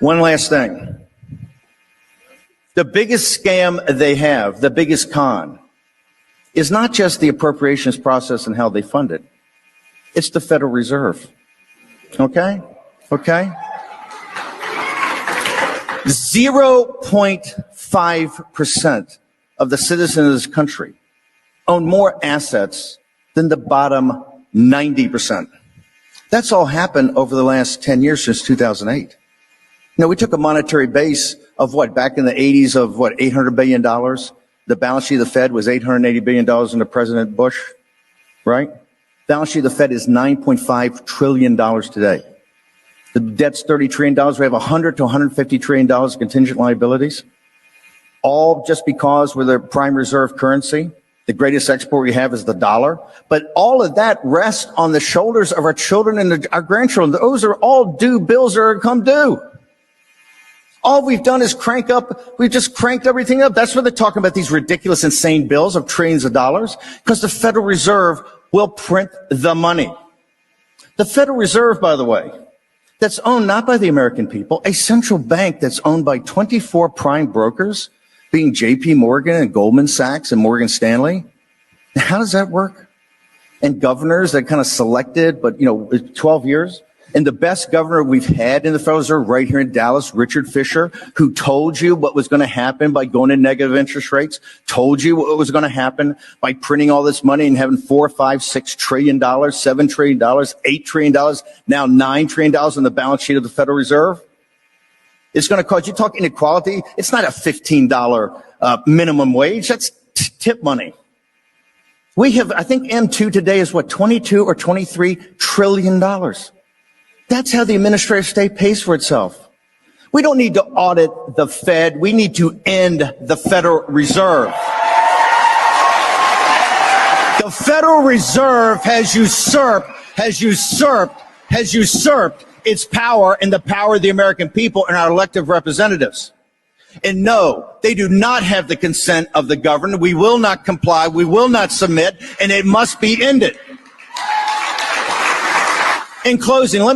One last thing. The biggest scam they have, the biggest con, is not just the appropriations process and how they fund it. It's the Federal Reserve. Okay? 0.5% of the citizens of this country own more assets than the bottom 90%. That's all happened over the last 10 years since 2008. We took a monetary base of back in the 80s of $800 billion. The balance sheet of the Fed was $880 billion under President Bush, right? Balance sheet of the Fed is $9.5 trillion today. The debt's $30 trillion. We have $100 to $150 trillion of contingent liabilities, all just because we're the prime reserve currency. The greatest export we have is the dollar. But all of that rests on the shoulders of our children and our grandchildren. Those are all due bills that are come due. All we've done is we've just cranked everything up. That's why they're talking about these ridiculous, insane bills of trillions of dollars, because the Federal Reserve will print the money. The Federal Reserve, by the way, that's owned not by the American people, a central bank that's owned by 24 prime brokers, being JP Morgan and Goldman Sachs and Morgan Stanley. How does that work? And governors that kind of selected, but 12 years. And the best governor we've had in the Federal Reserve right here in Dallas, Richard Fisher, who told you what was going to happen by going to negative interest rates, told you what was going to happen by printing all this money and having $4, $5, $6 trillion, $7 trillion, $8 trillion, now $9 trillion on the balance sheet of the Federal Reserve. It's going to cause, you talk inequality, it's not a $15 minimum wage, that's tip money. We have, I think M2 today is 22 or $23 trillion. That's how the administrative state pays for itself. We don't need to audit the Fed. We need to end the Federal Reserve. The Federal Reserve has usurped its power and the power of the American people and our elected representatives. And no, they do not have the consent of the governed. We will not comply. We will not submit, and it must be ended. In closing, let me